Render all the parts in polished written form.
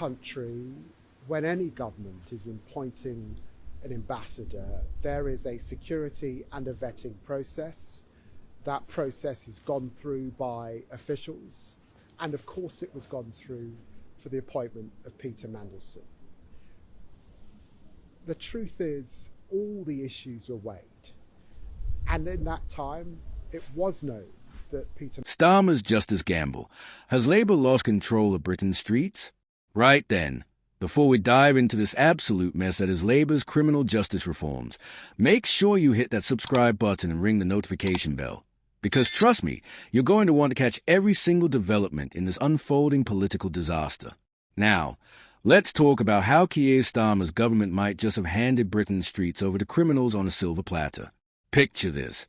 country, when any government is appointing an ambassador, there is a security and a vetting process. That process is gone through by officials, and of course it was gone through for the appointment of Peter Mandelson. The truth is, all the issues were weighed, and in that time it was known that Peter Starmer's justice gamble. Has Labour lost control of Britain's streets? Right then, before we dive into this absolute mess that is Labour's criminal justice reforms, make sure you hit that subscribe button and ring the notification bell. Because trust me, you're going to want to catch every single development in this unfolding political disaster. Now, let's talk about how Keir Starmer's government might just have handed Britain's streets over to criminals on a silver platter. Picture this.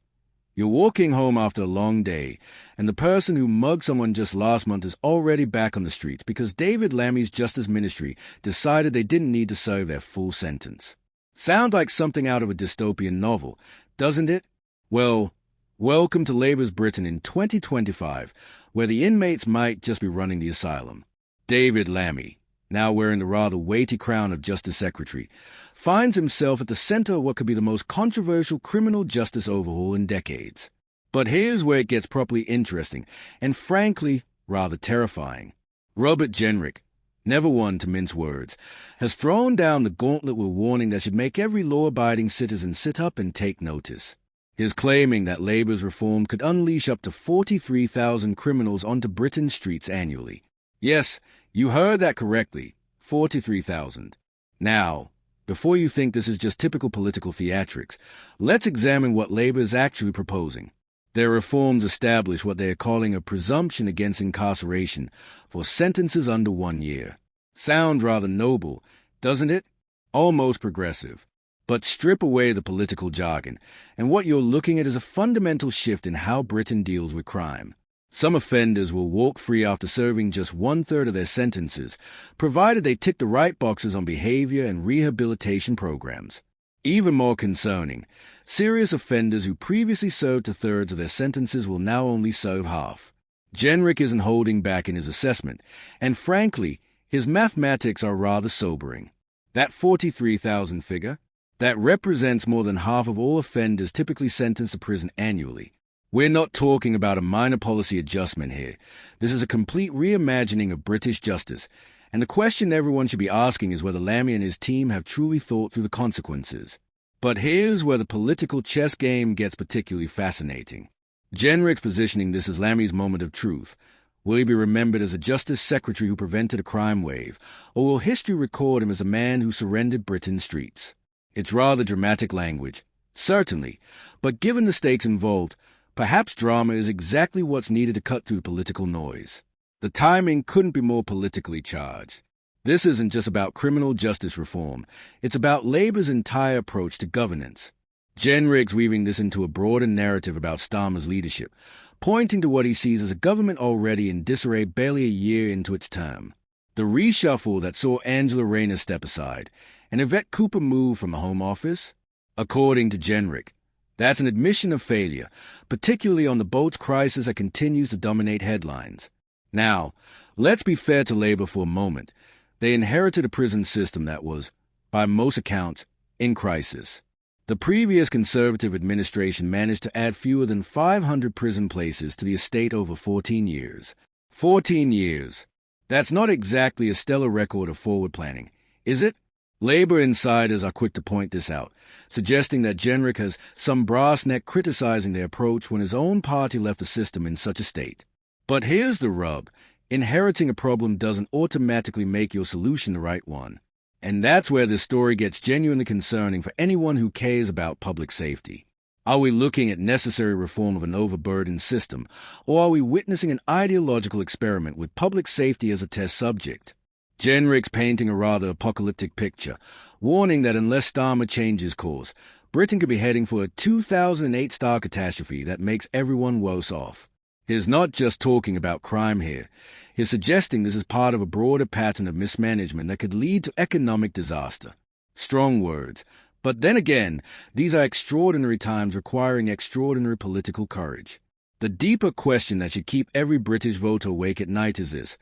You're walking home after a long day, and the person who mugged someone just last month is already back on the streets because David Lammy's Justice Ministry decided they didn't need to serve their full sentence. Sounds like something out of a dystopian novel, doesn't it? Well, welcome to Labour's Britain in 2025, where the inmates might just be running the asylum. David Lammy, now wearing the rather weighty crown of Justice Secretary, finds himself at the center of what could be the most controversial criminal justice overhaul in decades. But here's where it gets properly interesting, and frankly, rather terrifying. Robert Jenrick, never one to mince words, has thrown down the gauntlet with a warning that should make every law-abiding citizen sit up and take notice. He's claiming that Labour's reform could unleash up to 43,000 criminals onto Britain's streets annually. Yes, you heard that correctly, 43,000. Now, before you think this is just typical political theatrics, let's examine what Labour is actually proposing. Their reforms establish what they are calling a presumption against incarceration for sentences under 1 year. Sounds rather noble, doesn't it? Almost progressive. But strip away the political jargon, and what you're looking at is a fundamental shift in how Britain deals with crime. Some offenders will walk free after serving just 1/3 of their sentences, provided they tick the right boxes on behavior and rehabilitation programs. Even more concerning, serious offenders who previously served 2/3 of their sentences will now only serve half. Jenrick isn't holding back in his assessment, and frankly, his mathematics are rather sobering. That 43,000 figure, that represents more than half of all offenders typically sentenced to prison annually. We're not talking about a minor policy adjustment here. This is a complete reimagining of British justice, and the question everyone should be asking is whether Lammy and his team have truly thought through the consequences. But here's where the political chess game gets particularly fascinating. Jenrick's positioning this as Lammy's moment of truth. Will he be remembered as a Justice Secretary who prevented a crime wave, or will history record him as a man who surrendered Britain's streets? It's rather dramatic language, certainly, but given the stakes involved, perhaps drama is exactly what's needed to cut through political noise. The timing couldn't be more politically charged. This isn't just about criminal justice reform. It's about Labour's entire approach to governance. Jenrick's weaving this into a broader narrative about Starmer's leadership, pointing to what he sees as a government already in disarray barely a year into its term. The reshuffle that saw Angela Rayner step aside and Yvette Cooper move from the Home Office? According to Jenrick, that's an admission of failure, particularly on the boat's crisis that continues to dominate headlines. Now, let's be fair to Labour for a moment. They inherited a prison system that was, by most accounts, in crisis. The previous Conservative administration managed to add fewer than 500 prison places to the estate over 14 years. 14 years. That's not exactly a stellar record of forward planning, is it? Labour insiders are quick to point this out, suggesting that Jenrick has some brass neck criticizing their approach when his own party left the system in such a state. But here's the rub. Inheriting a problem doesn't automatically make your solution the right one. And that's where this story gets genuinely concerning for anyone who cares about public safety. Are we looking at necessary reform of an overburdened system, or are we witnessing an ideological experiment with public safety as a test subject? Jenrick's painting a rather apocalyptic picture, warning that unless Starmer changes course, Britain could be heading for a 2008-style catastrophe that makes everyone worse off. He's not just talking about crime here. He's suggesting this is part of a broader pattern of mismanagement that could lead to economic disaster. Strong words. But then again, these are extraordinary times requiring extraordinary political courage. The deeper question that should keep every British voter awake at night is this: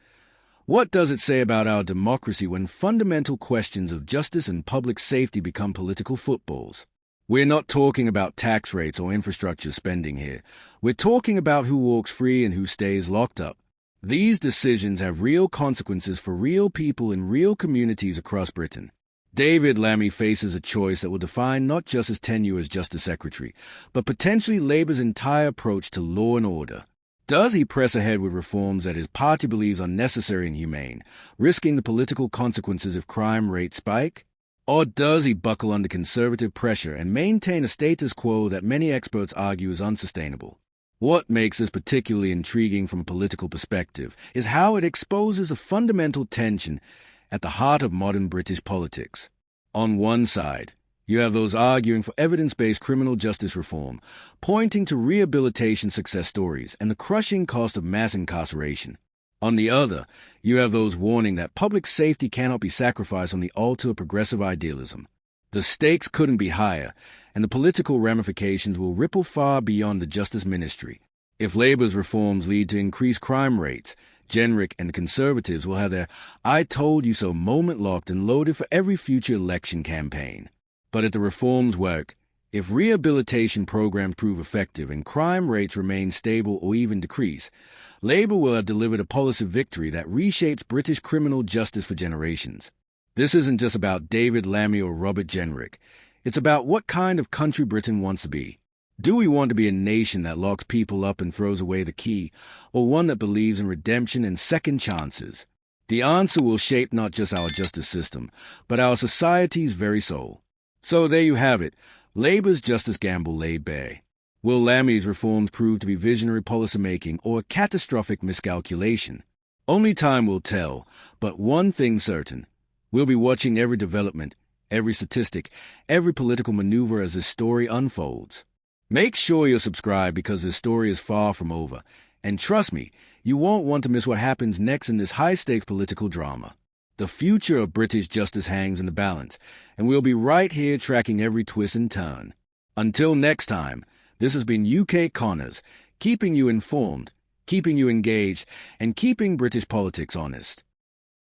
What does it say about our democracy when fundamental questions of justice and public safety become political footballs? We're not talking about tax rates or infrastructure spending here. We're talking about who walks free and who stays locked up. These decisions have real consequences for real people in real communities across Britain. David Lammy faces a choice that will define not just his tenure as Justice Secretary, but potentially Labour's entire approach to law and order. Does he press ahead with reforms that his party believes are necessary and humane, risking the political consequences if crime rates spike? Or does he buckle under conservative pressure and maintain a status quo that many experts argue is unsustainable? What makes this particularly intriguing from a political perspective is how it exposes a fundamental tension at the heart of modern British politics. On one side, you have those arguing for evidence-based criminal justice reform, pointing to rehabilitation success stories and the crushing cost of mass incarceration. On the other, you have those warning that public safety cannot be sacrificed on the altar of progressive idealism. The stakes couldn't be higher, and the political ramifications will ripple far beyond the Justice Ministry. If Labour's reforms lead to increased crime rates, Jenrick and Conservatives will have their "I told you so" moment locked and loaded for every future election campaign. But if the reforms work, if rehabilitation programs prove effective and crime rates remain stable or even decrease, Labour will have delivered a policy victory that reshapes British criminal justice for generations. This isn't just about David Lammy or Robert Jenrick. It's about what kind of country Britain wants to be. Do we want to be a nation that locks people up and throws away the key, or one that believes in redemption and second chances? The answer will shape not just our justice system, but our society's very soul. So there you have it, Labour's justice gamble laid bare. Will Lammy's reforms prove to be visionary policymaking or a catastrophic miscalculation? Only time will tell, but one thing certain. We'll be watching every development, every statistic, every political maneuver as this story unfolds. Make sure you're subscribed because this story is far from over. And trust me, you won't want to miss what happens next in this high-stakes political drama. The future of British justice hangs in the balance, and we'll be right here tracking every twist and turn. Until next time, this has been UK Connors, keeping you informed, keeping you engaged, and keeping British politics honest.